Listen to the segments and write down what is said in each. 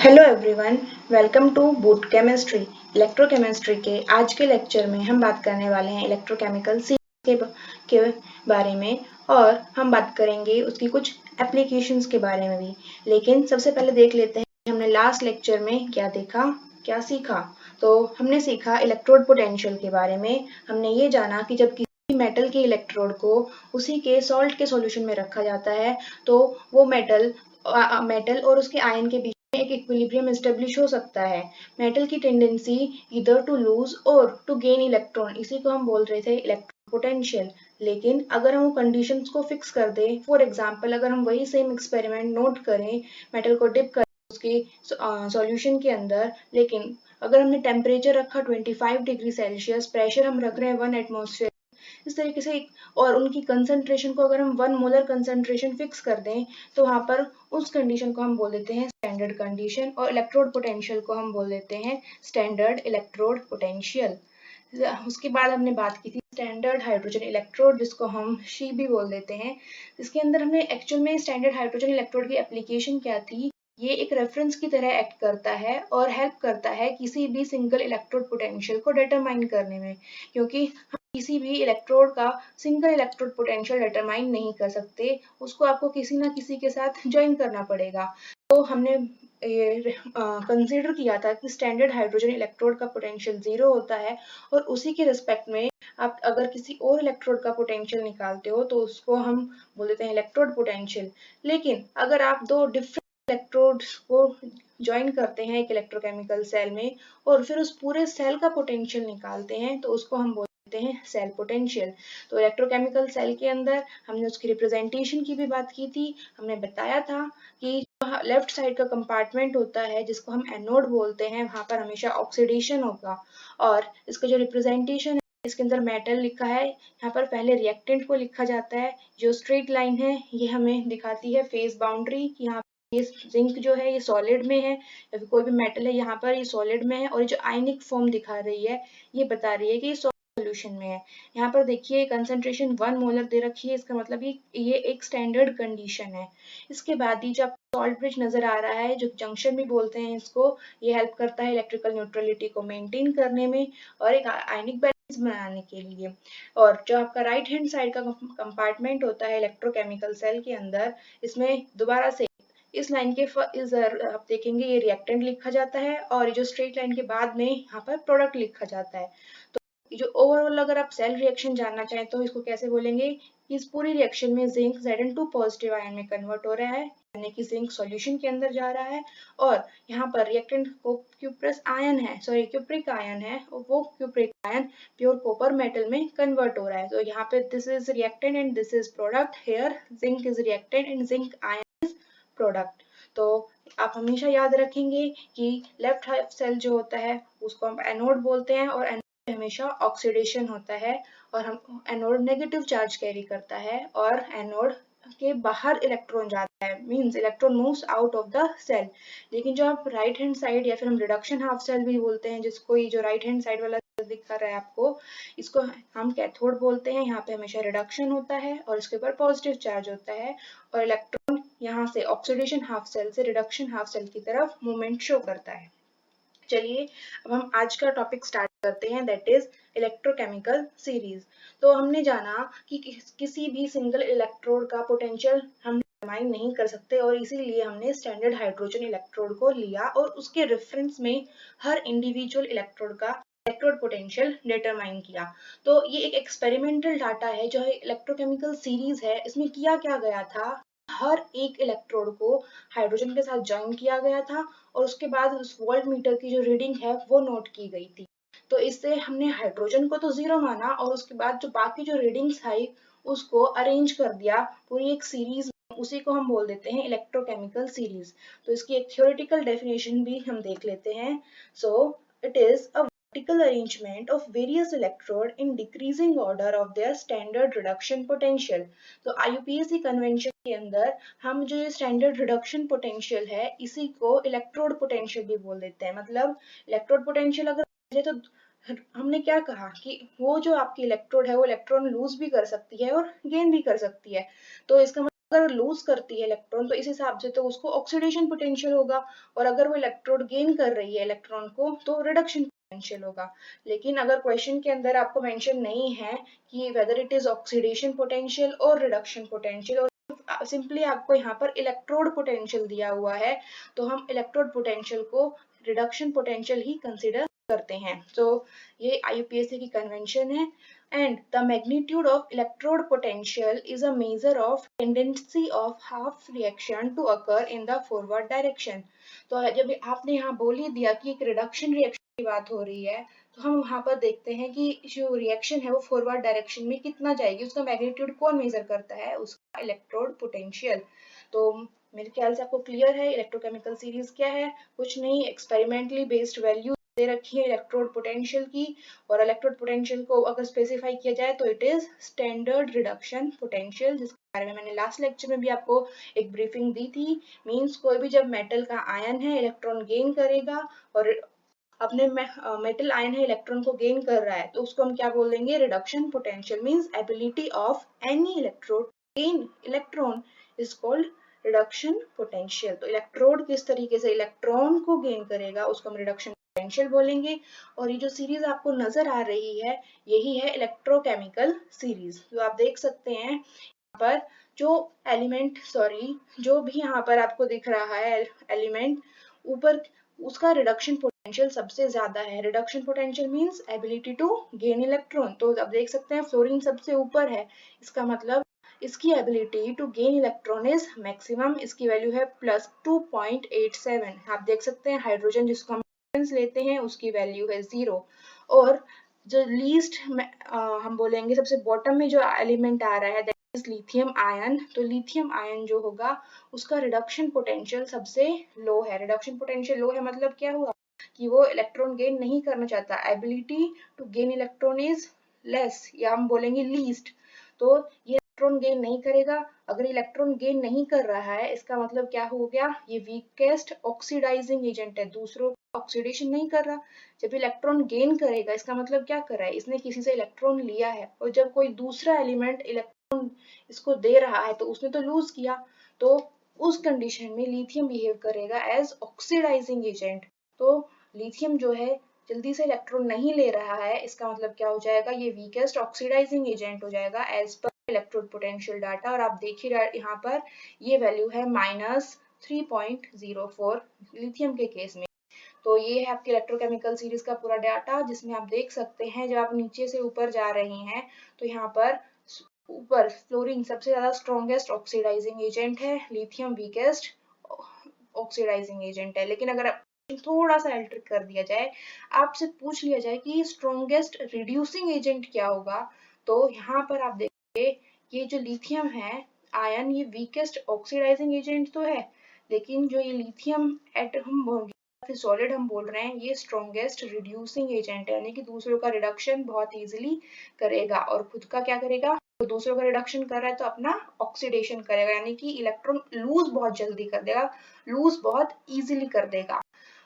Hello everyone, welcome to boot chemistry. Electrochemistry के आज के लेक्चर में हम बात करने वाले हैं इलेक्ट्रोकेमिकल के बारे में, और हम बात करेंगे उसकी कुछ एप्लीकेशंस के बारे में भी। लेकिन सबसे पहले देख लेते हैं कि हमने लास्ट लेक्चर में क्या देखा, क्या सीखा। तो हमने सीखा इलेक्ट्रोड पोटेंशियल के बारे में। हमने ये जाना कि जब किसी मेटल के इलेक्ट्रोड को उसी के सॉल्ट के सॉल्यूशन में रखा जाता है तो वो मेटल और उसके आयन के बीच में एक इक्विलिब्रियम एस्टेब्लिश हो सकता है। मेटल की टेंडेंसी इधर टू लूज और टू गेन इलेक्ट्रॉन, इसी को हम बोल रहे थे इलेक्ट्रो पोटेंशियल। लेकिन अगर हम वो कंडीशंस को फिक्स कर दें, फॉर एग्जांपल अगर हम वही सेम एक्सपेरिमेंट नोट करें, मेटल को डिप करें उसके सॉल्यूशन के अंदर, लेकिन अगर हमने टेम्परेचर रखा 25 डिग्री सेल्सियस, प्रेशर हम रख रहे हैं 1 एटमॉस्फेयर, इस तरीके से, और उनकी कंसंट्रेशन को अगर हम 1 मोलर कंसंट्रेशन फिक्स कर दें, तो वहां पर उस कंडीशन को हम बोल देते हैं स्टैंडर्ड कंडीशन, और इलेक्ट्रोड पोटेंशियल को हम बोल देते हैं स्टैंडर्ड इलेक्ट्रोड पोटेंशियल। उसके बाद हमने बात की थी स्टैंडर्ड हाइड्रोजन इलेक्ट्रोड, जिसको हम शी भी बोल देते हैं। इसके अंदर हमने एक्चुअल में स्टैंडर्ड हाइड्रोजन इलेक्ट्रोड की एप्लीकेशन क्या थी। ये एक रेफरेंस की तरह एक्ट करता है और हेल्प करता है किसी भी सिंगल इलेक्ट्रोड पोटेंशियल को डिटरमाइन करने में, क्योंकि हम किसी भी इलेक्ट्रोड का सिंगल इलेक्ट्रोड पोटेंशियल डिटरमाइन नहीं कर सकते, उसको आपको किसी ना किसी के साथ ज्वाइन करना पड़ेगा। तो हमने ये कंसीडर किया था कि स्टैंडर्ड हाइड्रोजन इलेक्ट्रोड का पोटेंशियल 0 होता है, और उसी के रिस्पेक्ट में आप अगर किसी और इलेक्ट्रोड का पोटेंशियल निकालते हो तो उसको हम बोल देते हैं इलेक्ट्रोड पोटेंशियल। लेकिन अगर आप दो डिफरेंट इलेक्ट्रोड्स को ज्वाइन करते हैं एक इलेक्ट्रोकेमिकल सेल में, और फिर उस पूरे सेल का पोटेंशियल निकालते हैं, तो उसको हम बोलते हैं सेल पोटेंशियल। तो इलेक्ट्रोकेमिकल सेल के अंदर हमने उसकी रिप्रेजेंटेशन की भी बात की थी। हमने बताया था कि लेफ्ट साइड का कंपार्टमेंट होता है जिसको हम एनोड बोलते हैं, वहां पर हमेशा ऑक्सीडेशन होगा, और इसका जो रिप्रेजेंटेशन है इसके अंदर मेटल लिखा है, यहाँ पर पहले रिएक्टेंट को लिखा जाता है। जो स्ट्रेट लाइन है ये हमें दिखाती है फेज बाउंड्री, कि यहाँ ये जिंक जो है ये सॉलिड में है, या फिर कोई भी मेटल है यहाँ पर ये सॉलिड में है, और ये जो आयनिक फॉर्म दिखा रही है ये बता रही है कि सोल्यूशन में है। यहाँ पर देखिए कंसंट्रेशन 1 मोलर दे रखी है, इसका मतलब ये एक स्टैंडर्ड कंडीशन है। इसके बाद ही जब सॉल्ट ब्रिज नजर आ रहा है, जो जंक्शन भी बोलते हैं इसको, ये हेल्प करता है इलेक्ट्रिकल न्यूट्रलिटी को मेंटेन करने में और एक आयनिक बैलेंस बनाने के लिए। और जो आपका राइट हैंड साइड का कंपार्टमेंट होता है इलेक्ट्रोकेमिकल सेल के अंदर, इसमें दोबारा से इस लाइन के आप देखेंगे ये रिएक्टेंट लिखा जाता है, और ये जो स्ट्रेट लाइन के बाद में यहाँ पर प्रोडक्ट लिखा जाता है। जो ओवरऑल अगर आप सेल रिएक्शन जानना चाहें तो इसको कैसे बोलेंगे, इस पूरी रिएक्शन में जिंक Zn2 पॉजिटिव आयन में कन्वर्ट हो रहा है, यानी कि जिंक सॉल्यूशन के अंदर जा रहा है, और यहाँ पर रिएक्टेंट को क्यूप्रस आयन है, सॉरी क्यूप्रिक आयन है, वो cupric ion pure copper metal में कन्वर्ट हो रहा है। तो यहाँ पे this is reactant and this is product, here zinc is reactant and zinc ion is product. तो आप हमेशा याद रखेंगे कि लेफ्ट हाफ सेल जो होता है उसको हम एनोड बोलते हैं, और हमेशा ऑक्सीडेशन होता है, और हम एनोड नेगेटिव चार्ज कैरी करता है, और एनोड के बाहर इलेक्ट्रॉन जाता है, means electron moves out of the cell. लेकिन जो आप राइट हैंड साइड या फिर हम रिडक्शन हाफ सेल भी बोलते हैं, जिसको ये जो राइट हैंड साइड वाला दिखा रहा है आपको, इसको हम कैथोड बोलते हैं। यहाँ पे हमेशा रिडक्शन होता है और इसके ऊपर पॉजिटिव चार्ज होता है, और इलेक्ट्रॉन यहाँ से ऑक्सीडेशन हाफ सेल से रिडक्शन हाफ सेल की तरफ मूवमेंट शो करता है। चलिए अब हम आज का टॉपिक स्टार्ट करते हैं, दैट इज इलेक्ट्रोकेमिकल सीरीज। तो हमने जाना कि किसी भी सिंगल इलेक्ट्रोड का पोटेंशियल हम डिटरमाइन नहीं कर सकते, और इसीलिए हमने स्टैंडर्ड हाइड्रोजन इलेक्ट्रोड को लिया और उसके रेफरेंस में हर इंडिविजुअल इलेक्ट्रोड का इलेक्ट्रोड पोटेंशियल डिटरमाइन किया। तो ये एक एक्सपेरिमेंटल डाटा है जो इलेक्ट्रोकेमिकल सीरीज है, इसमें किया क्या गया था, हर एक इलेक्ट्रोड को हाइड्रोजन के साथ ज्वाइन किया गया था, और उसके बाद उस वोल्ट मीटर की जो रीडिंग है वो नोट की गई थी। तो इससे हमने हाइड्रोजन को तो 0 माना, और उसके बाद जो बाकी जो रीडिंग्स आई उसको अरेंज कर दिया पूरी एक सीरीज में, उसी को हम बोल देते हैं इलेक्ट्रोकेमिकल सीरीज। तो इसकी एक थ्योरेटिकल डेफिनेशन भी हम देख लेते हैं। So it is a vertical arrangement of various electrode in decreasing order of their standard reduction potential। तो IUPAC कन्वेंशन के अंदर हम जो ये स्टैंडर्ड रिडक्शन पोटेंशियल है इसी को इलेक्ट्रोड पोटेंशियल भी बोल देते हैं। मतलब इलेक्ट्रोड पोटेंशियल अगर तो हमने क्या कहा कि वो जो आपकी इलेक्ट्रोड है वो इलेक्ट्रॉन लूज भी कर सकती है और गेन भी कर सकती है। तो इसका अगर लूज करती है इलेक्ट्रॉन तो इस हिसाब से तो उसको ऑक्सीडेशन पोटेंशियल होगा, और अगर वो इलेक्ट्रोड गेन कर रही है इलेक्ट्रॉन को तो रिडक्शन पोटेंशियल होगा। लेकिन अगर क्वेश्चन के अंदर आपको मेंशन नहीं है कि whether it is oxidation potential और रिडक्शन पोटेंशियल, और सिंपली आपको यहाँ पर इलेक्ट्रोड पोटेंशियल दिया हुआ है, तो हम इलेक्ट्रोड पोटेंशियल को रिडक्शन पोटेंशियल ही कंसिडर करते हैं। तो ये IUPAC की कन्वेंशन है। And the magnitude of electrode potential is a measure of tendency of half reaction to occur in the forward direction। तो जब आपने यहाँ बोल ही दिया कि एक रिडक्शन रिएक्शन की बात हो रही है, तो हम वहां पर देखते हैं कि जो रिएक्शन है वो फॉरवर्ड डायरेक्शन में कितना जाएगी, उसका मैग्नीट्यूड कौन मेजर करता है, उसका इलेक्ट्रोड पोटेंशियल। तो मेरे ख्याल से आपको क्लियर है इलेक्ट्रोकेमिकल सीरीज क्या है। कुछ नहीं, एक्सपेरिमेंटली बेस्ड वैल्यू दे रखी है इलेक्ट्रोड पोटेंशियल की, और इलेक्ट्रोड पोटेंशियल को अगर स्पेसिफाई किया जाए तो it is standard reduction potential, जिसके बारे में मैंने लास्ट लेक्चर में भी आपको एक ब्रीफिंग दी थी। मींस कोई भी जब मेटल का आयन है इलेक्ट्रॉन गेन करेगा, और अपने मेटल आयन है इलेक्ट्रॉन को गेन कर रहा है, तो उसको हम क्या बोल देंगे, reduction potential. Means ability of any electrode gain electron is called reduction potential. तो इलेक्ट्रोड किस तरीके से इलेक्ट्रॉन को गेन करेगा उसको हम रिडक्शन पोटेंशियल बोलेंगे। और ये जो सीरीज आपको नजर आ रही है यही है इलेक्ट्रोकेमिकल सीरीज। जो आप देख सकते हैं यहाँ पर जो जो भी यहाँ पर आपको दिख रहा है एलिमेंट ऊपर, उसका रिडक्शन पोटेंशियल सबसे ज्यादा है। Reduction potential means ability to gain electron. तो आप देख सकते हैं फ्लोरीन सबसे ऊपर है, इसका मतलब इसकी ability to gain electron is maximum, इसकी वैल्यू है +2.87। आप देख सकते हैं हाइड्रोजन जिसको हम लेते हैं उसकी वैल्यू है 0। और जो लीस्ट हम बोलेंगे सबसे बॉटम में जो एलिमेंट आ रहा है दैट इज लिथियम आयन। तो लिथियम आयन जो होगा उसका रिडक्शन पोटेंशियल सबसे लो है। रिडक्शन पोटेंशियल लो है मतलब क्या हुआ कि वो इलेक्ट्रॉन गेन नहीं करना चाहता, ability to gain electron is less, या हम बोलेंगे लीस्ट। तो ये इलेक्ट्रॉन गेन नहीं करेगा। अगर इलेक्ट्रॉन गेन नहीं कर रहा है इसका मतलब क्या हो गया, ये वीकेस्ट ऑक्सीडाइजिंग एजेंट है, दूसरों का ऑक्सीडेशन नहीं कर रहा। जब इलेक्ट्रॉन गेन करेगा इसका मतलब क्या कर रहा है, इसने किसी से इलेक्ट्रॉन लिया है, और जब कोई दूसरा एलिमेंट इलेक्ट्रॉन इसको दे रहा है तो उसने तो लूज किया। तो उस कंडीशन में लिथियम बिहेव करेगा एज ऑक्सीडाइजिंग एजेंट। तो लिथियम जो है जल्दी से इलेक्ट्रॉन नहीं ले रहा है, इसका मतलब क्या हो जाएगा, ये वीकेस्ट ऑक्सीडाइजिंग एजेंट हो जाएगा as per electrode potential data. और आप देखिए यहाँ पर ये वैल्यू है -3.04 लिथियम के केस में। तो ये है आपके इलेक्ट्रोकेमिकल सीरीज का पूरा डाटा, जिसमें आप देख सकते हैं जब आप नीचे से ऊपर जा रहे हैं तो यहाँ पर ऊपर फ्लोरीन सबसे ज्यादा स्ट्रॉन्गेस्ट ऑक्सीडाइजिंग एजेंट है, लिथियम वीकेस्ट ऑक्सीडाइजिंग एजेंट है। लेकिन अगर थोड़ा सा अल्टर कर दिया जाए, आपसे पूछ लिया जाए कि स्ट्रॉन्गेस्ट रिड्यूसिंग एजेंट क्या होगा, तो यहाँ पर आप देखिए ये जो लिथियम है आयन ये वीकेस्ट ऑक्सीडाइजिंग एजेंट तो है, लेकिन जो ये लिथियम एटम सॉलिड हम बोल रहे हैं ये स्ट्रॉन्गेस्ट रिड्यूसिंग एजेंट है, यानी कि दूसरों का रिडक्शन बहुत इजीली करेगा, और खुद का क्या करेगा, तो दूसरों का रिडक्शन कर रहा है तो अपना ऑक्सीडेशन करेगा, यानी कि इलेक्ट्रॉन लूज बहुत जल्दी कर देगा, लूज बहुत इजीली कर देगा।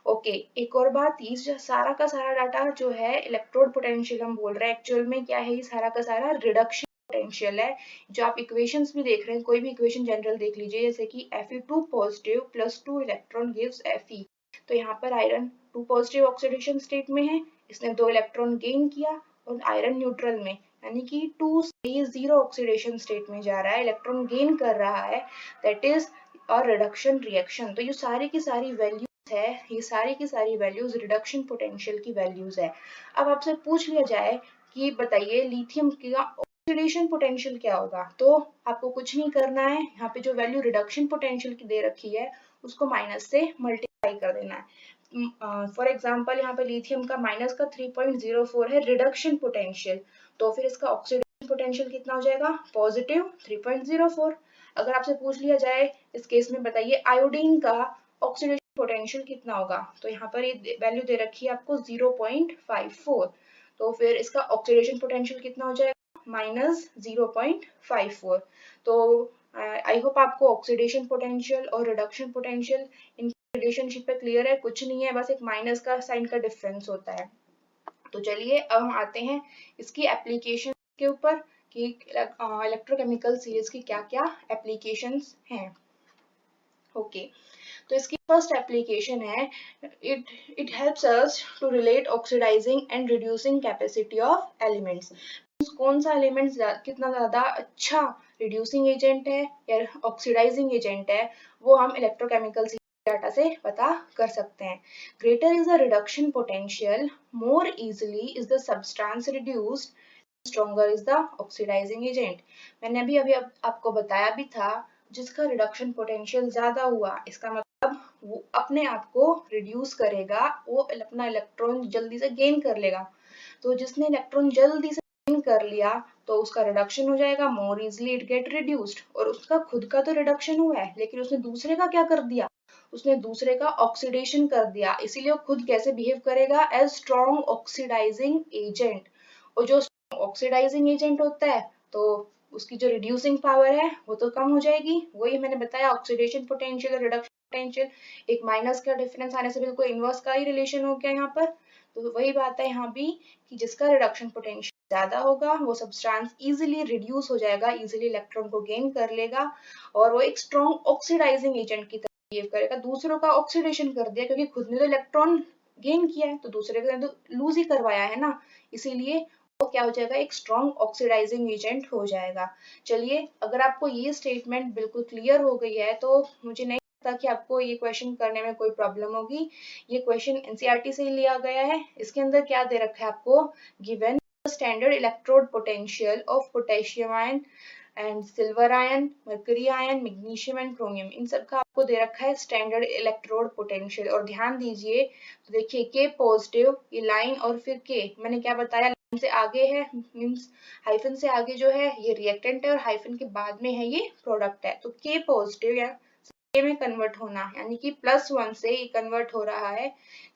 ओके, एक और बात, ये सारा का सारा डाटा जो है इलेक्ट्रोड पोटेंशियल हम बोल रहे हैं, एक्चुअल में क्या है, ये सारा का सारा रिडक्शन पोटेंशियल है। जो आप इक्वेशंस भी देख रहे हैं, कोई भी इक्वेशन जनरल देख लीजिए, जैसे कि Fe2 positive +2 electron gives Fe। तो यहाँ पर आयरन 2 पॉजिटिव ऑक्सीडेशन स्टेट में है, इसने 2 इलेक्ट्रॉन गेन किया, और आयरन न्यूट्रल में यानी कि 2 से 0 ऑक्सीडेशन स्टेट में जा रहा है, इलेक्ट्रॉन गेन कर रहा है, that is a reduction reaction. तो ये सारी की सारी वैल्यूज है, ये सारी की सारी वैल्यूज रिडक्शन पोटेंशियल की वैल्यूज है। अब आपसे पूछ लिया जाए कि बताइए लिथियम का ऑक्सीडेशन पोटेंशियल क्या होगा, तो आपको कुछ नहीं करना है, यहाँ पे जो वैल्यू रिडक्शन पोटेंशियल की दे रखी है उसको माइनस से मल्टीप्लाई कर देना है। फॉर एग्जांपल यहाँ पे लिथियम का माइनस का 3.04 है रिडक्शन पोटेंशियल, तो फिर इसका ऑक्सीडेशन पोटेंशियल कितना हो जाएगा, पॉजिटिव 3.04। अगर आपसे पूछ लिया जाए इस केस में बताइए आयोडीन का ऑक्सीडेशन पोटेंशियल कितना होगा, तो यहाँ पर ये वैल्यू दे रखी है आपको 0.54, तो फिर इसका ऑक्सीडेशन पोटेंशियल कितना हो जाएगा, -0.54। तो आई होप आपको ऑक्सीडेशन पोटेंशियल और रिडक्शन पोटेंशियल इन रिलेशनशिप पे क्लियर है, कुछ नहीं है, बस एक माइनस का साइन का डिफरेंस होता है। तो चलिए अब हम आते हैं इसकी एप्लीकेशन के ऊपर कि इलेक्ट्रोकेमिकल सीरीज की क्या क्या एप्लीकेशंस हैं। ओके, तो इसकी फर्स्ट एप्लीकेशन है it helps us to relate oxidising and reducing capacity of elements. कौन सा एलिमेंट कितना ज्यादा अच्छा रिड्यूसिंग एजेंट है या ऑक्सीडाइजिंग एजेंट है, वो हम इलेक्ट्रोकेमिकल डाटा से पता कर सकते हैं। Greater is the reduction potential, more easily is the substance reduced, stronger is the oxidising agent. मैंने अभी आपको बताया भी था, जिसका रिडक्शन पोटेंशियल ज्यादा हुआ इसका मतलब वो अपने आप को रिड्यूस करेगा, वो अपना इलेक्ट्रॉन जल्दी से गेन कर लेगा। तो जिसने इलेक्ट्रॉन जल्दी से गेन कर लिया तो उसका रिडक्शन हो जाएगा, मोर इजिली इट गेट रिड्यूस्ड। और उसका खुद का तो रिडक्शन हुआ है, लेकिन उसने दूसरे का क्या कर दिया, उसने दूसरे का ऑक्सीडेशन कर दिया, इसीलिए वो खुद कैसे बिहेव करेगा, एज स्ट्रॉन्ग ऑक्सीडाइजिंग एजेंट। और जो ऑक्सीडाइजिंग एजेंट होता है तो उसकी जो रिड्यूसिंग पावर है वो तो कम हो जाएगी। वही मैंने बताया, ऑक्सीडेशन पोटेंशियल और रिडक्शन पोटेंशियल एक माइनस का डिफरेंस आने से बिल्कुल इनवर्स का ही रिलेशन हो गया यहाँ पर। तो वही बात है यहाँ भी कि जिसका रिडक्शन पोटेंशियल ज्यादा होगा वो सब्सटेंस इजीली रिड्यूस हो जाएगा, इजीली इलेक्ट्रॉन को गेन कर लेगा और वो एक स्ट्रॉन्ग ऑक्सीडाइजिंग एजेंट की तरह बिहेव करेगा। दूसरों का ऑक्सीडेशन कर दिया, क्योंकि खुद ने तो इलेक्ट्रॉन गेन किया है तो दूसरे का तो लूज ही करवाया है ना, इसीलिए वो क्या हो जाएगा, एक स्ट्रॉन्ग ऑक्सीडाइजिंग एजेंट हो जाएगा। चलिए, अगर आपको ये स्टेटमेंट बिल्कुल क्लियर हो गई है तो मुझे नहीं लगता कि आपको ये क्वेश्चन करने में कोई प्रॉब्लम होगी। ये क्वेश्चन एनसीईआरटी से ही लिया गया है। इसके अंदर क्या दे रखा है आपको, given standard electrode potential of potassium ion and silver ion, mercury ion, magnesium and chromium, इन सब का आपको दे रखा है स्टैंडर्ड इलेक्ट्रोड पोटेंशियल। और ध्यान दीजिए, तो देखिए के पॉजिटिव, ये लाइन और फिर के, मैंने क्या बताया, लाइन से आगे है मींस हाइफन से आगे जो है ये रिएक्टेंट है और हाइफन के बाद में है ये प्रोडक्ट है। तो के पॉजिटिव या के में कन्वर्ट होना, यानी कि +1 से ये कन्वर्ट हो रहा है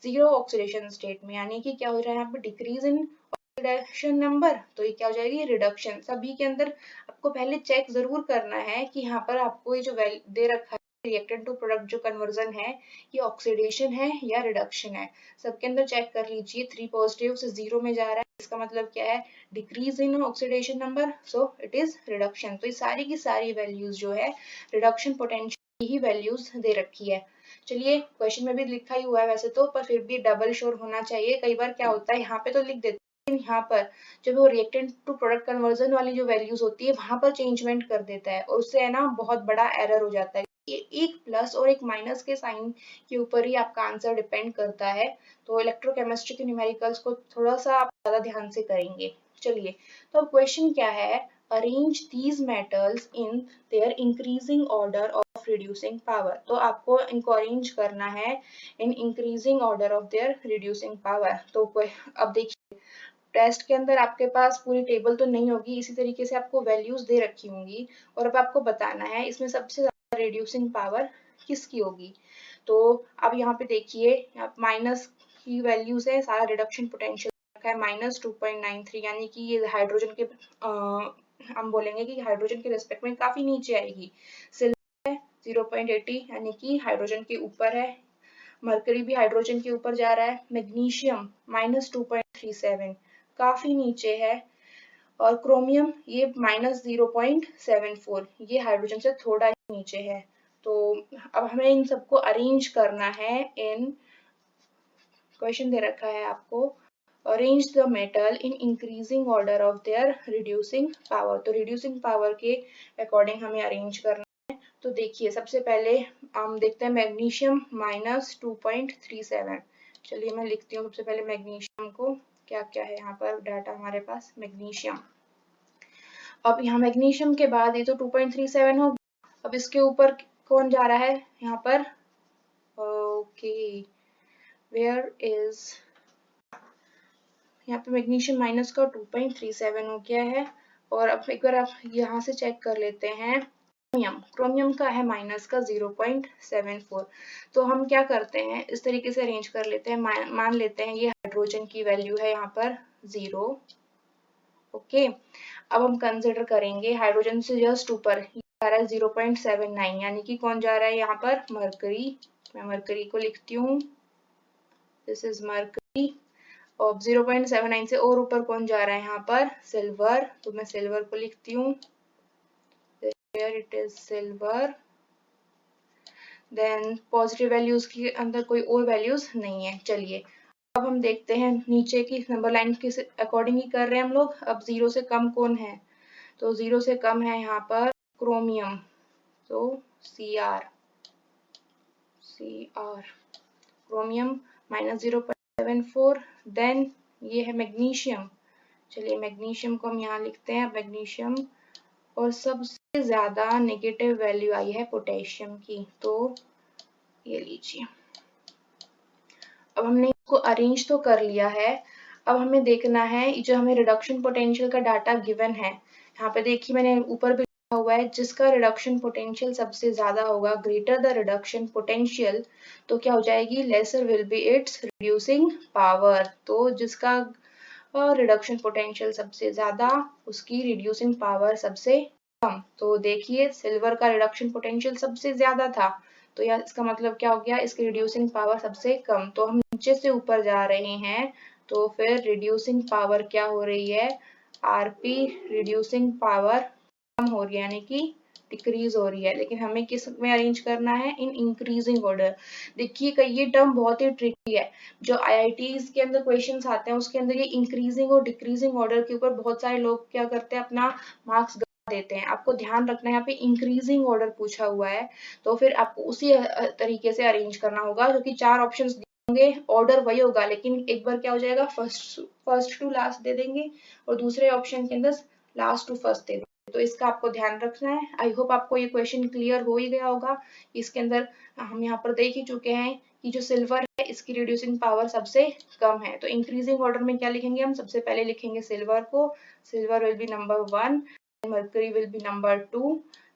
जीरो ऑक्सीडेशन स्टेट में, यानी कि क्या हो रहा है यहाँ पे, डिक्रीज इन ऑक्सीडेशन नंबर। तो ये क्या हो जाएगी, रिडक्शन। सभी के अंदर आपको पहले चेक जरूर करना है कि यहाँ पर आपको ये जो दे रखा है रिएक्टेंट टू प्रोडक्ट जो कन्वर्जन है, ये ऑक्सीडेशन है या रिडक्शन है। सबके अंदर चेक कर लीजिए, 3 पॉजिटिव से 0 में जा रहा है, इसका मतलब क्या है, decrease in oxidation number, so it is reduction. तो ये सारी की सारी वैल्यूज जो है रिडक्शन पोटेंशियल ही वैल्यूज दे रखी है। चलिए, क्वेश्चन में भी लिखा ही हुआ है वैसे तो, पर फिर भी डबल श्योर होना चाहिए। कई बार क्या होता है, यहाँ पे तो लिख देते हैं, यहाँ पर जब वो रिएक्टेंट टू प्रोडक्ट कन्वर्जन वाली जो वैल्यूज होती है वहां पर चेंजमेंट कर देता है और उससे है ना बहुत बड़ा एरर हो जाता है। एक प्लस और एक माइनस के साइन के ऊपर ही आपका आंसर डिपेंड करता है। तो इलेक्ट्रोकेमिस्ट्री के न्यूमेरिकल्स को थोड़ा सा आप ज्यादा ध्यान से करेंगे। चलिए, तो अब क्वेश्चन क्या है, arrange these metals in their increasing order of reducing power. तो आपको इनको अरेंज करना है in increasing order of their reducing power. तो अब देखिए, टेस्ट के अंदर आपके पास पूरी टेबल तो नहीं होगी, इसी तरीके से आपको वैल्यूज दे रखी होंगी और अब आपको बताना है इसमें सबसे ज्यादा रिड्यूसिंग पावर किसकी होगी। तो अब यहाँ पे देखिए, माइनस की वैल्यूज है, सारा रिडक्शन पोटेंशियल रखा है -2.93, यानी कि ये हाइड्रोजन के हम बोलेंगे कि हाइड्रोजन के रेस्पेक्ट में काफी नीचे आएगी। सिल्वर है 0.80, यानी कि हाइड्रोजन के ऊपर है। मरकरी भी हाइड्रोजन के ऊपर जा रहा है। मैग्नीशियम -2.37, काफी नीचे है। और क्रोमियम ये -0.74, ये हाइड्रोजन से थोड़ा ही नीचे है। तो अब हमें इन सबको अरेंज करना है इन, क्वेश्चन दे रखा है आपको, arrange the metal in increasing order of their reducing power. तो रिड्यूसिंग पावर के अकॉर्डिंग हमें अरेंज करना। तो देखिए, सबसे पहले हम देखते हैं मैग्नीशियम -2.37। चलिए मैं लिखती हूँ सबसे पहले मैग्नीशियम को, क्या क्या है यहाँ पर डाटा हमारे पास। मैग्नीशियम, अब यहाँ मैग्नीशियम के बाद ये तो 2.37 हो, अब इसके ऊपर कौन जा रहा है यहाँ पर, ओके, वेयर इज, यहाँ पे मैग्नीशियम माइनस का 2.37 हो गया है। और अब एक बार आप यहाँ से चेक कर लेते हैं, क्रोमियम का है माइनस का 0.74। तो हम क्या करते हैं, इस तरीके से अरेंज कर लेते हैं, मान लेते हैं ये हाइड्रोजन की वैल्यू है यहाँ पर 0। ओके, अब हम कंसिडर करेंगे हाइड्रोजन से जस्ट ऊपर ये आ रहा है 0.79, यानी कि कौन जा रहा है यहाँ पर, मरकरी। मैं मरकरी को लिखती हूँ, दिस इज मरकरी। और 0.79 से और ऊपर कौन जा रहा है यहाँ पर? सिल्वर। तो मैं सिल्वर को लिखती हूँ, it is silver. Then positive values के अंदर कोई और वैल्यूज नहीं है। चलिए अब हम देखते हैं नीचे की नंबर लाइन के अकॉर्डिंग ही कर रहे हैं हम लोग। अब 0 से कम कौन है? तो 0 से कम है यहाँ पर क्रोमियम, तो Cr क्रोमियम -0.74। देन ये है मैग्नीशियम। चलिए मैग्नीशियम को हम यहाँ लिखते हैं मैग्नीशियम। और सबसे ज्यादा नेगेटिव वैल्यू आई है पोटेशियम की, तो ये लीजिए। अब हमने इसको अरेंज तो कर लिया है। अब हमें देखना है जो हमें रिडक्शन पोटेंशियल का डाटा गिवन है, यहाँ पे देखिए मैंने ऊपर भी लिखा हुआ है, जिसका रिडक्शन पोटेंशियल सबसे ज्यादा होगा, ग्रेटर द रिडक्शन पोटेंशियल, तो क्या हो जाएगी? Laser will be it's reducing power. तो जिसका रिडक्शन पोटेंशियल सबसे ज्यादा, उसकी रिड्यूसिंग पावर सबसे कम। तो देखिए सिल्वर का रिडक्शन पोटेंशियल सबसे ज्यादा था, तो यार इसका मतलब क्या हो गया? इसकी रिड्यूसिंग पावर सबसे कम। तो हम नीचे से ऊपर जा रहे हैं, तो फिर रिड्यूसिंग पावर क्या हो रही है? आरपी रिड्यूसिंग पावर कम हो रही है, यानी कि डिक्रीज हो रही है। लेकिन हमें किस में अरेंज करना है? In increasing order. देखिए ये टर्म बहुत ही ट्रिकी है। जो आईआईटीज के अंदर क्वेश्चंस आते हैं उसके अंदर ये इंक्रीजिंग और डिक्रीजिंग ऑर्डर के ऊपर बहुत सारे लोग क्या करते हैं? अपना मार्क्स देते हैं। आपको ध्यान रखना है यहाँ पे इंक्रीजिंग ऑर्डर पूछा हुआ है, तो फिर आपको उसी तरीके से अरेंज करना होगा, क्योंकि 4 ऑप्शंस होंगे, ऑर्डर वही होगा, लेकिन एक बार क्या हो जाएगा? फर्स्ट टू लास्ट दे देंगे और दूसरे ऑप्शन के अंदर लास्ट टू फर्स्ट दे देंगे। तो इसका आपको ध्यान रखना है। आई होप आपको ये क्वेश्चन क्लियर हो ही गया होगा। इसके अंदर हम यहाँ पर देख ही चुके हैं कि जो सिल्वर है इसकी रिड्यूसिंग पावर सबसे कम है। तो इंक्रीजिंग ऑर्डर में क्या लिखेंगे हम? सबसे पहले लिखेंगे सिल्वर को, silver will be number 1, mercury will be number 2,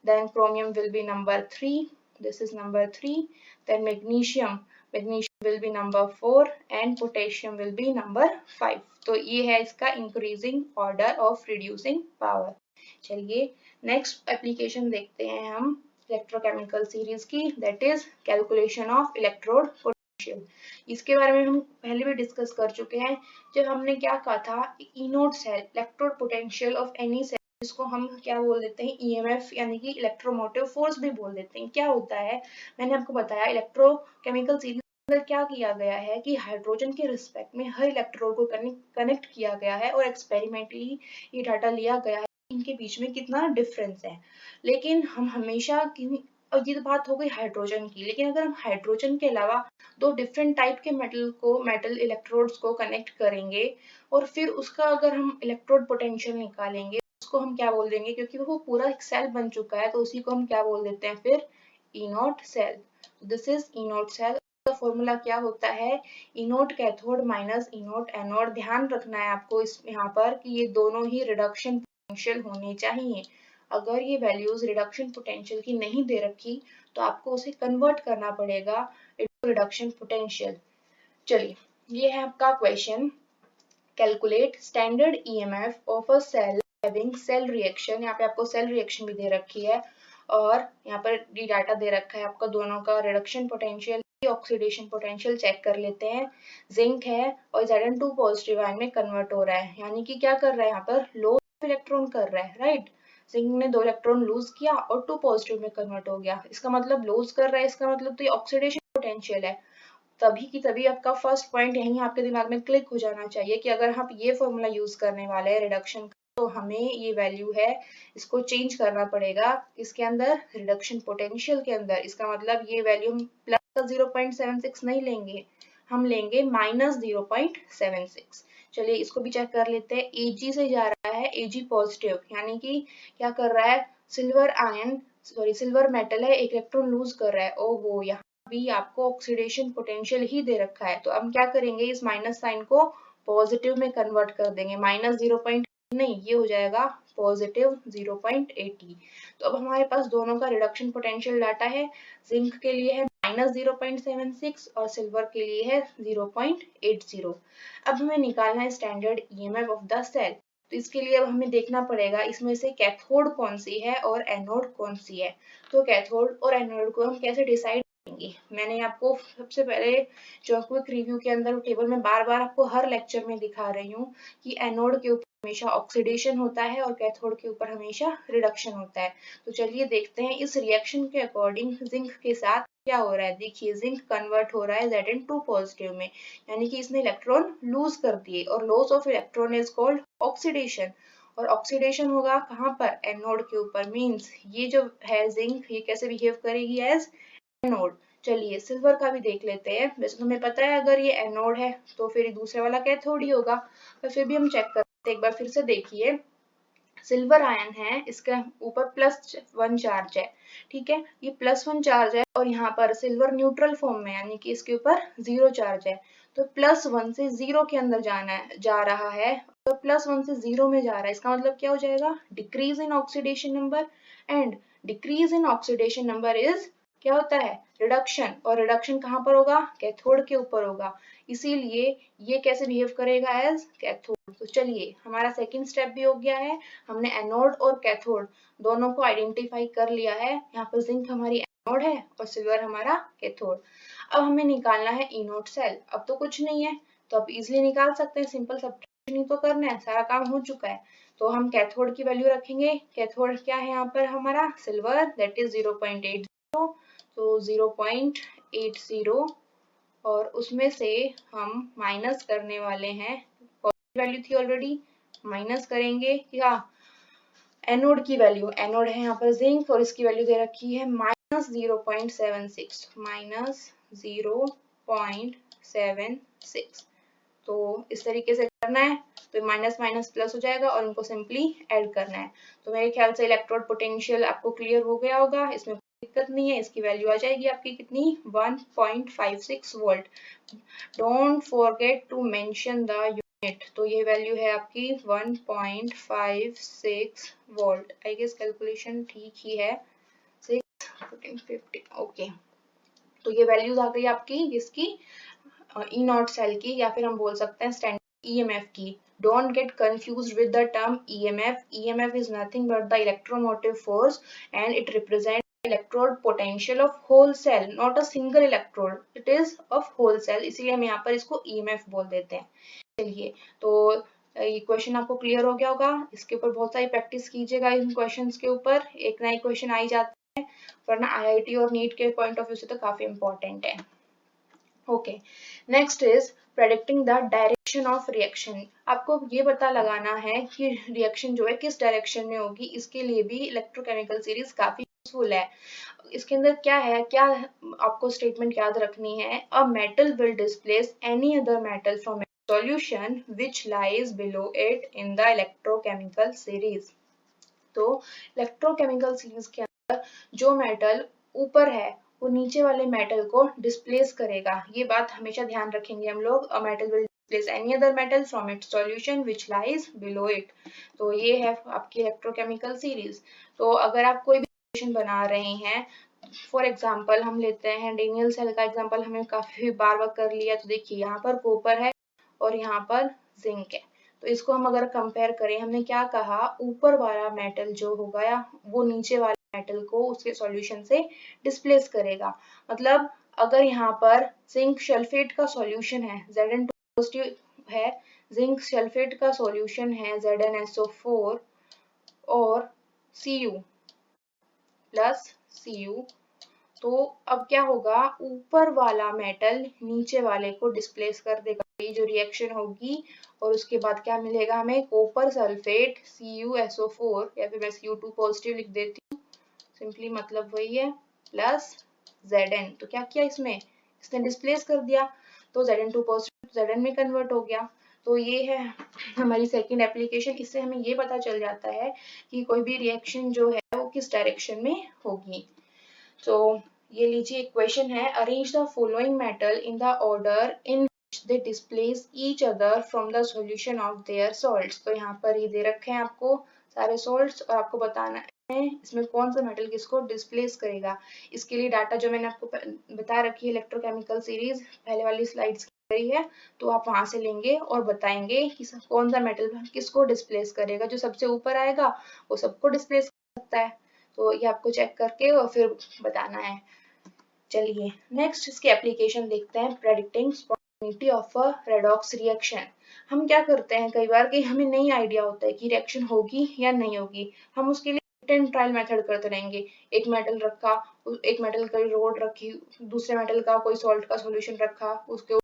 then chromium will be number 3, this is number 3, then magnesium will be number 4 and potassium will be number 5। तो ये है इसका increasing order of reducing power। चलिए next application देखते हैं हम electrochemical series की, that is calculation of electrode potential. इसके बारे में हम पहले भी डिस्कस कर चुके हैं, जब हमने क्या कहा था? E naught cell electrode potential of any cell, इसको हम क्या बोल देते हैं? ईएमएफ, यानी कि इलेक्ट्रोमोटिव फोर्स भी बोल देते हैं। क्या होता है? मैंने आपको बताया इलेक्ट्रोकेमिकल सीरीज में क्या किया गया है कि हाइड्रोजन के रिस्पेक्ट में हर इलेक्ट्रोड को कनेक्ट किया गया है और एक्सपेरिमेंटली ये डाटा लिया गया है इनके बीच में कितना डिफरेंस है। लेकिन हम हमेशा और ये तो बात हो गई हाइड्रोजन की, लेकिन अगर हम हाइड्रोजन के अलावा 2 डिफरेंट टाइप के मेटल इलेक्ट्रोड्स को कनेक्ट करेंगे और फिर उसका अगर हम इलेक्ट्रोड पोटेंशियल निकालेंगे, उसको हम क्या बोल देंगे? क्योंकि वो पूरा एक सेल बन चुका है, तो उसी को हम क्या बोल देते हैं फिर? E naught cell. This is E naught cell. का फॉर्मूला क्या होता है? E naught cathode minus E naught anode. ध्यान रखना है आपको इस यहाँ पर कि ये दोनों ही रिडक्शन पोटेंशियल होने चाहिए। अगर ये वैल्यूज रिडक्शन पोटेंशियल की नहीं दे रखी तो आपको उसे कन्वर्ट करना पड़ेगा इनटू रिडक्शन पोटेंशियल। चलिए ये है आपका question, calculate standard EMF of a cell having cell reaction. यहाँ पे आपको सेल रिएक्शन भी दे रखी है और यहाँ पर ये डाटा दे रखा है आपका दोनों का reduction potential, oxidation potential check कर लेते हैं। जिंक है और Zn2 पॉजिटिव आयन में कन्वर्ट हो रहा है, यानी कि क्या कर रहा है? यहाँ पर लॉस इलेक्ट्रॉन कर रहा है, राइट। जिंक ने 2 इलेक्ट्रॉन लूज किया और 2 पॉजिटिव में कन्वर्ट हो गया, इसका मतलब लॉस कर रहा है, इसका मतलब तो ये ऑक्सीडेशन पोटेंशियल है। तभी की तभी आपका फर्स्ट पॉइंट यही आपके दिमाग में क्लिक हो जाना चाहिए कि अगर हम ये फॉर्मूला यूज करने वाले हैं रिडक्शन का, तो हमें ये वैल्यू है इसको चेंज करना पड़ेगा इसके अंदर रिडक्शन पोटेंशियल के अंदर। इसका मतलब ये वैल्यू हम प्लस का 0.76 नहीं लेंगे, हम लेंगे माइनस 0.76। चलिए इसको भी चेक कर लेते हैं। Ag से जा रहा है Ag पॉजिटिव, यानी कि क्या कर रहा है? सिल्वर मेटल है, एक इलेक्ट्रॉन लूज कर रहा है। ओहो, यहाँ भी आपको ऑक्सीडेशन पोटेंशियल ही दे रखा है, तो हम क्या करेंगे? इस माइनस साइन को पॉजिटिव में कन्वर्ट कर देंगे। माइनस 0. नहीं, ये हो जाएगा पॉजिटिव 0.80। तो अब हमारे पास दोनों का रिडक्शन पोटेंशियल डाटा है। जिंक के लिए है माइनस 0.76 और सिल्वर के लिए है 0.80। अब हमें निकालना है standard EMF of the cell. तो इसके लिए अब हमें देखना पड़ेगा इसमें से कैथोड कौन सी है और एनोड कौन सी है। तो कैथोड और एनोड को हम कैसे डिसाइड मैंने आपको सबसे पहले जो क्विक रिव्यू के अंदर टेबल में बार बार आपको हर लेक्चर में दिखा रही हूँ कि एनोड के ऊपर हमेशा ऑक्सीडेशन होता है और कैथोड के ऊपर हमेशा रिडक्शन होता है। तो चलिए देखते हैं इस रिएक्शन के अकॉर्डिंग जिंक के साथ क्या हो रहा है। देखिए जिंक कन्वर्ट हो रहा है Zn2 पॉजिटिव में, यानी कि इसने इलेक्ट्रॉन लूज कर दिए और loss of electron is called oxidation. और ऑक्सीडेशन होगा कहाँ पर, एनोड के ऊपर। मींस ये जो है जिंक ये कैसे बिहेव करेगी एज एनोड। चलिए सिल्वर का भी देख लेते हैं। वैसे तो हमें पता है अगर ये एनोड है तो फिर दूसरे वाला कैथोड ही होगा, पर फिर भी हम चेक करते हैं एक बार फिर से। देखिए सिल्वर आयन है, इसके ऊपर +1 चार्ज है, ठीक है, ये +1 चार्ज है और यहाँ पर सिल्वर न्यूट्रल फॉर्म में, यानी कि इसके ऊपर 0 चार्ज है। तो +1 से 0 के अंदर जा रहा है, तो +1 से 0 में जा रहा है, इसका मतलब क्या हो जाएगा, decrease in oxidation number. And decrease in oxidation number is क्या होता है, रिडक्शन। और रिडक्शन कहाँ पर होगा, कैथोड के ऊपर होगा, इसीलिए ये कैसे बिहेव करेगा एज कैथोड। तो चलिए हमारा सेकंड स्टेप भी हो गया है, हमने एनोड और कैथोड दोनों को आइडेंटिफाई कर लिया है। यहाँ पर जिंक हमारी एनोड है और सिल्वर हमारा कैथोड। अब हमें निकालना है ई नोट सेल। अब तो कुछ नहीं है तो अब इजिली निकाल सकते हैं, सिंपल सब्ट्रैक्शन ही तो करना है, सारा काम हो चुका है। तो हम कैथोड की वैल्यू रखेंगे। कैथोड क्या है यहाँ पर हमारा, सिल्वर, दैट इज 0.80, तो 0.80 और उसमें से हम माइनस करने वाले हैं, वैल्यू थी ऑलरेडी, माइनस करेंगे क्या, एनोड की वैल्यू। एनोड है यहाँ पर जिंक और इसकी वैल्यू दे रखी है -0.76, -0.76। तो इस तरीके से करना है, तो माइनस माइनस प्लस हो जाएगा और इनको सिंपली ऐड करना है। तो मेरे ख्याल से इलेक्ट्रोड पोटेंशियल आपको क्लियर हो गया होगा, इसमें कोई दिक्कत नहीं है। इसकी वैल्यू आ जाएगी आपकी कितनी, 1.56 volt. Don't forget to mention the unit. तो ये वैल्यू है आपकी 1.56 वोल्ट। आई गेस कैलकुलेशन ठीक ही है, 6 ओके। तो ये वैल्यूज आ गई आपकी इसकी ई नॉट सेल की, या फिर हम बोल सकते हैं स्टैंडर्ड ईएमएफ की। Don't get confused with the term EMF. EMF is nothing but the electromotive force and it represent electrode potential of whole cell, not a single electrode, it is of whole cell, इसीलिए हम यहाँ पर इसको EMF बोल देते हैं। चलिए तो ये क्वेश्चन आपको क्लियर हो गया होगा। इसके ऊपर बहुत सारी प्रैक्टिस कीजिएगा, इन क्वेश्चंस के ऊपर एक ना एक क्वेश्चन आ ही जाता है, वरना आईआईटी और नीट के पॉइंट ऑफ व्यू से तो काफी इंपॉर्टेंट है। Okay, next is predicting the direction of reaction. आपको ये पता लगाना है कि रिएक्शन जो है किस डायरेक्शन में होगी, इसके लिए भी इलेक्ट्रोकेमिकल सीरीज काफी यूजफुल है। इसके अंदर क्या है, क्या आपको स्टेटमेंट याद रखनी है, a metal will displace any other metal from solution which lies below it in the electrochemical series। तो इलेक्ट्रोकेमिकल सीरीज के अंदर जो मेटल ऊपर है वो नीचे वाले मेटल को डिस्प्लेस करेगा। ये बात हमेशा ध्यान रखेंगे हम लोग, a metal will displace any other metal from its solution which lies below it. तो ये है आपकी इलेक्ट्रोकेमिकल सीरीज। तो अगर आप कोई भी रिएक्शन बना रहे हैं, फॉर एग्जांपल हम लेते हैं डेनियल सेल का एग्जांपल, हमने काफी बार बार कर लिया। तो देखिए यहाँ पर कॉपर है और यहाँ पर जिंक है, तो इसको हम अगर कंपेयर करें, हमने क्या कहा, ऊपर वाला मेटल जो होगा वो नीचे वाले मेटल को उसके सॉल्यूशन से डिस्प्लेस करेगा। मतलब अगर यहाँ पर जिंक सल्फेट का सॉल्यूशन है, Zn2 पॉजिटिव है, जिंक सल्फेट का सॉल्यूशन है ZnSO4 और Cu प्लस Cu, तो अब क्या होगा, ऊपर वाला मेटल नीचे वाले को डिस्प्लेस कर देगा। ये जो रिएक्शन होगी और उसके बाद क्या मिलेगा हमें, कॉपर सल्फेट CuSO4, या फिर मैं Cu2 पॉजिटिव लिख देती हूँ, सिंपली मतलब वही है, प्लस Zn। तो क्या किया इसने डिस्प्लेस कर दिया, तो Zn2 पॉजिटिव Zn में कन्वर्ट हो गया। तो ये है हमारी सेकेंड एप्लीकेशन। इससे हमें ये पता चल जाता है कि कोई भी रिएक्शन जो है वो किस डायरेक्शन में होगी। तो ये लीजिए एक क्वेश्चन है, arrange the following metal in the order in which they displace each other from the solution of their salts. तो यहाँ पर ये दे रखे हैं आपको सारे सॉल्ट्स और आपको बताना है इसमें कौन सा मेटल किसको डिस्प्लेस करेगा। इसके लिए डाटा जो मैंने आपको बता रखी है इलेक्ट्रोकेमिकल सीरीज पहले वाली स्लाइड्स की गई है, तो आप वहां से लेंगे और बताएंगे कि कौन सा मेटल किसको डिस्प्लेस करेगा। जो सबसे ऊपर आएगा वो सबको डिस्प्लेस कर सकता है, तो ये आपको चेक करके और फिर बताना है। चलिए नेक्स्ट इसके एप्लीकेशन देखते हैं। Predicting spontaneity of a redox reaction. हम क्या करते हैं कई बार कि हमें नहीं आइडिया होता है कि रिएक्शन होगी या नहीं होगी, हम उसके लिए ट्रायल मेथड करते रहेंगे। एक मेटल रखा, एक मेटल का रोड रखी, दूसरे मेटल का कोई सॉल्ट का सॉल्यूशन रखा, उसके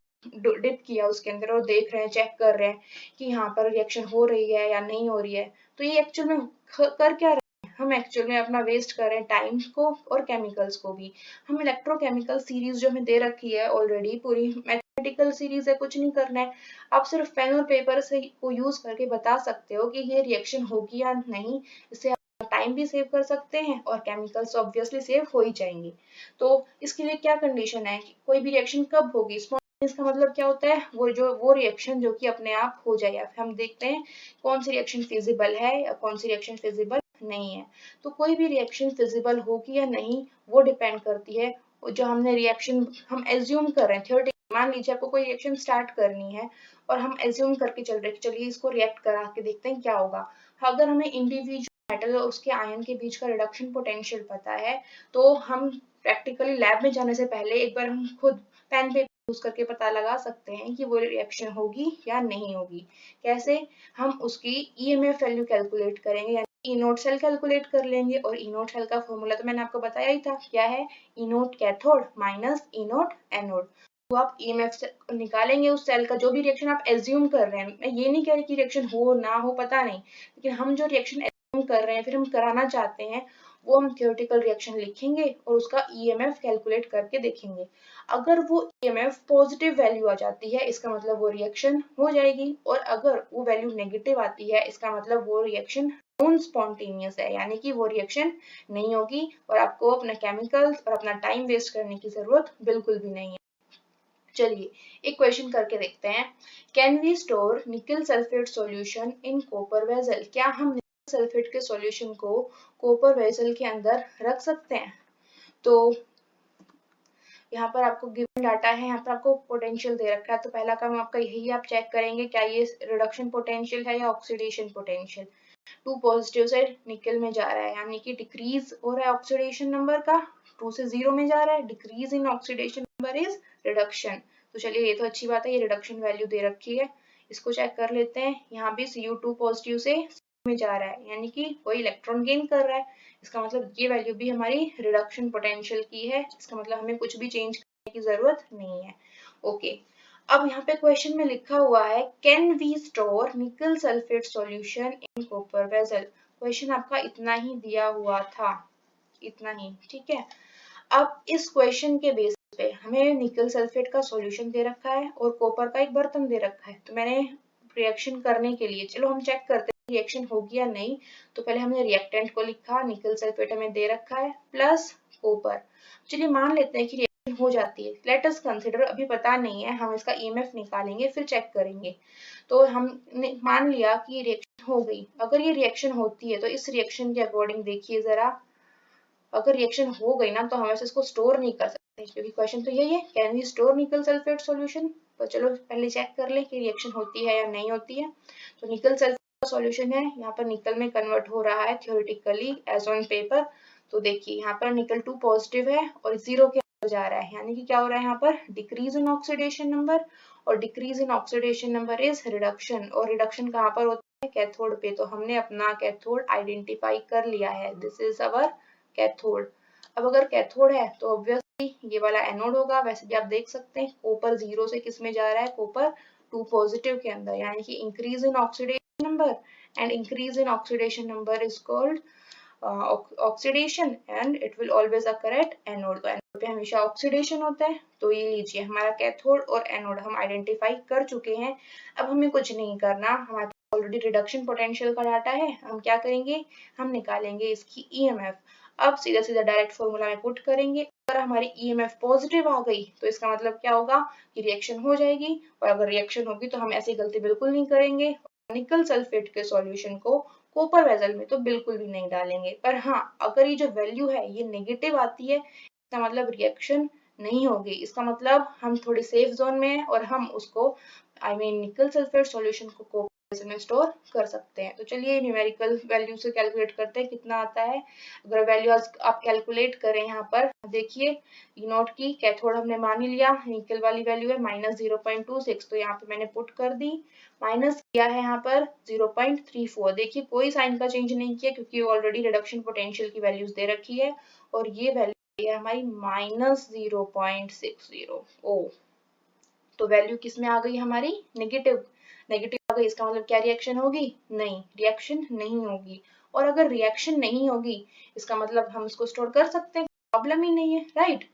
डिप किया उसके अंदर और देख रहे हैं, चेक कर रहे हैं कि यहाँ पर रिएक्शन हो रही है या नहीं हो रही है। तो ये एक्चुअल में कर क्या रहे हैं, हम एक्चुअल में अपना वेस्ट कर रहे हैं टाइम को और केमिकल्स को भी। हम इलेक्ट्रोकेमिकल सीरीज जो हमें दे रखी है ऑलरेडी, पूरी मैथमेटिकल सीरीज है, कुछ नहीं करना है। आप सिर्फ पेन और पेपर से को यूज करके बता सकते हो कि ये रिएक्शन होगी या नहीं। इससे टाइम भी सेव कर सकते हैं और केमिकल्स ऑब्वियसली सेव हो ही जाएंगे। तो इसके लिए क्या कंडीशन है कि कोई भी रिएक्शन कब होगी, इसका मतलब क्या होता है, वो रिएक्शन जो कि अपने आप हो जाए। हम देखते हैं कौन सी रिएक्शन फिजिबल है या कौन सी रिएक्शन फिजिबल नहीं है। तो कोई भी रिएक्शन फिजिबल होगी या नहीं वो डिपेंड करती है जो हमने रिएक्शन हम एज्यूम कर रहे हैं। थ्योरेटिकली मान लीजिए आपको कोई रिएक्शन स्टार्ट करनी है और हम एज्यूम करके चल रहे हैं, चलिए इसको रिएक्ट करा के देखते हैं क्या होगा। अगर हमें इंडिविजुअल मेटल और उसके आयन के बीच का रिडक्शन पोटेंशियल पता है तो हम प्रैक्टिकली लैब में जाने से पहले एक बार हम खुद पेन पे यूज करके पता लगा सकते हैं कि वो रिएक्शन होगी या नहीं होगी। कैसे, हम उसकी ईएमएफ वैल्यू कैलकुलेट करेंगे, यानी ई नोट सेल कैलकुलेट कर लेंगे। और ई नोट सेल का फॉर्मूला तो मैंने आपको बताया ही था, क्या है, ई नोट कैथोड माइनस ई नोट एनोड। तो आप ईएमएफ निकालेंगे उस सेल का, जो भी रिएक्शन आप एज्यूम कर रहे हैं। मैं ये नहीं कह रही कि रिएक्शन हो ना हो पता नहीं, लेकिन हम जो रिएक्शन एज्यूम कर रहे हैं फिर हम कराना चाहते हैं वो हम थ्योरेटिकल रिएक्शन लिखेंगे और उसका ईएमएफ कैलकुलेट करके देखेंगे। अगर वो ईएमएफ पॉजिटिव वैल्यू आ जाती है इसका मतलब वो रिएक्शन हो जाएगी, और अगर वो वैल्यू नेगेटिव आती है इसका मतलब वो रिएक्शन नॉन स्पॉन्टेनियस है, यानी कि वो रिएक्शन नहीं होगी और आपको अपना केमिकल्स और अपना टाइम वेस्ट करने की जरूरत बिल्कुल भी नहीं है। चलिए एक क्वेश्चन करके देखते हैं। कैन वी स्टोर निकल sulphate solution in copper vessel? क्या हम निकल सल्फेट के सॉल्यूशन को कॉपर वेसल के अंदर रख सकते हैं? तो यहाँ पर आपको गिवन डाटा है, यहाँ पर आपको पोटेंशियल दे रखा है। तो पहला काम आपका यही, आप चेक करेंगे क्या ये रिडक्शन पोटेंशियल है या ऑक्सीडेशन पोटेंशियल। 2 पॉजिटिव से निकल में जा रहा है, यानी कि डिक्रीज हो रहा है ऑक्सीडेशन नंबर का, 2 से 0 में जा रहा है, decrease in oxidation number is reduction. तो चलिए ये तो अच्छी बात है, ये रिडक्शन वैल्यू दे रखी है, इसको चेक कर लेते हैं। यहाँ भी Cu2 पॉजिटिव से में जा रहा है, यानी कि वही इलेक्ट्रॉन गेन कर रहा है। इसका मतलब ये वैल्यू भी हमारी रिडक्शन पोटेंशियल की है, इसका मतलब हमें कुछ भी चेंज करने की जरूरत नहीं है। ओके, अब यहाँ पे क्वेश्चन में लिखा हुआ है कैन वी स्टोर निकल sulphate solution in copper vessel. Question आपका इतना ही दिया हुआ था, इतना ही, ठीक है। अब इस क्वेश्चन के बेस पे हमें निकल सल्फेट का सॉल्यूशन दे रखा है और कॉपर का एक बर्तन दे रखा है। तो मैंने रिएक्शन करने के लिए, चलो हम चेक करते हैं रिएक्शन होगी या नहीं। तो पहले हमने रिएक्टेंट को लिखा, निकल सल्फेट हमें दे रखा है प्लस कॉपर। चलिए मान लेते हैं कि रिएक्शन हो जाती है। लेट अस कंसीडर, अभी पता नहीं है, हम इसका ईएमएफ निकालेंगे फिर चेक करेंगे। तो हमने मान लिया कि रिएक्शन हो गई। अगर ये रिएक्शन होती है तो इस रिएक्शन के अकॉर्डिंग देखिए जरा, अगर रिएक्शन हो गई ना तो हम ऐसे इसको स्टोर नहीं कर सकते, क्योंकि क्वेश्चन तो यही है कैन वी स्टोर निकल सल्फेट सॉल्यूशन। तो चलो पहले चेक कर ले कि रिएक्शन होती है या नहीं होती है। तो निकल सल्फेट का सॉल्यूशन है, यहाँ पर निकल में कन्वर्ट हो रहा है थ्योरेटिकली एज ऑन पेपर। तो देखिए यहाँ पर निकल 2 पॉजिटिव है और 0 के अंदर जा रहा है, यानी कि क्या हो रहा है यहाँ पर डिक्रीज इन ऑक्सीडेशन नंबर, और decrease in oxidation number is reduction. और रिडक्शन कहाँ पर होता है, कैथोड पे। तो हमने अपना कैथोड आइडेंटिफाई कर लिया है, दिस इज अवर कैथोड। अब अगर कैथोड है तो ऑब्वियसली ये वाला एनोड होगा। वैसे भी आप देख सकते हैं कॉपर 0 से किस में जा रहा है, कॉपर 2 पॉजिटिव के अंदर, यानी कि increase in oxidation number, and increase in oxidation number is called oxidation and it will always occur at anode. तो एनोड पे हमेशा ऑक्सीडेशन होता है। तो ये लीजिए हमारा कैथोड और एनोड हम आइडेंटिफाई कर चुके हैं। अब हमें कुछ नहीं करना, हमारे ऑलरेडी रिडक्शन पोटेंशियल का डाटा है। हम क्या करेंगे, हम निकालेंगे इसकी ईएमएफ। अब सीधा सीधा डायरेक्ट फॉर्मूला में पुट करेंगे। अगर हमारी ईएमएफ पॉजिटिव आ गई तो इसका मतलब क्या होगा कि रिएक्शन हो जाएगी, और अगर रिएक्शन होगी तो हम ऐसी गलती बिल्कुल नहीं करेंगे, निकल सल्फेट के सॉल्यूशन को कॉपर वेसल में तो बिल्कुल भी नहीं डालेंगे। पर हाँ, अगर ये जो वैल्यू है ये नेगेटिव आती है इसका मतलब रिएक्शन नहीं होगी, इसका मतलब हम थोड़ी सेफ जोन में हैं और हम उसको निकल सल्फेट सॉल्यूशन को में स्टोर कर सकते हैं। तो चलिए न्यूमेरिकल वैल्यू से कैलकुलेट करते हैं कितना आता है। अगर वैल्यू आप कैलकुलेट करें यहाँ पर देखिए E0 की कैथोड हमने मान ही लिया, निकल वाली वैल्यू है -0.26, तो यहाँ पे मैंने पुट कर दी, माइनस किया है यहाँ पर 0.34। देखिए कोई साइन का चेंज नहीं किया क्योंकि ऑलरेडी रिडक्शन पोटेंशियल की वैल्यूज दे रखी है और ये वैल्यू है हमारी -0.60। ओ तो वैल्यू किस में आ गई हमारी नेगेटिव, नेगेटिव आ गई, इसका मतलब क्या रिएक्शन होगी? नहीं, रिएक्शन नहीं होगी। और अगर रिएक्शन नहीं होगी इसका मतलब हम इसको स्टोर कर सकते हैं, प्रॉब्लम ही नहीं है, राइट?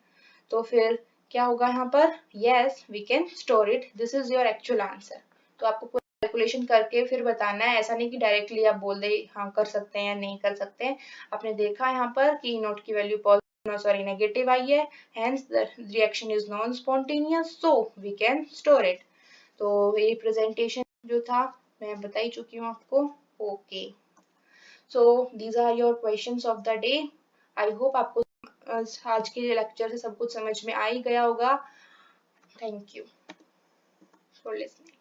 तो फिर क्या होगा यहाँ पर? Yes we can store it, this is your actual answer. तो आपको पूरा कैलकुलेशन करके फिर बताना है, ऐसा नहीं कि डायरेक्टली आप बोल दे हाँ कर सकते हैं या नहीं कर सकते हैं। आपने देखा यहाँ पर कि नोट की वैल्यू negative आई है, hence the reaction is non spontaneous, so we can store it। तो ये प्रेजेंटेशन जो था मैं बता ही चुकी हूँ आपको। Okay, so these are your questions of the day. I hope आपको आज के लेक्चर से सब कुछ समझ में आ ही गया होगा। Thank you for listening.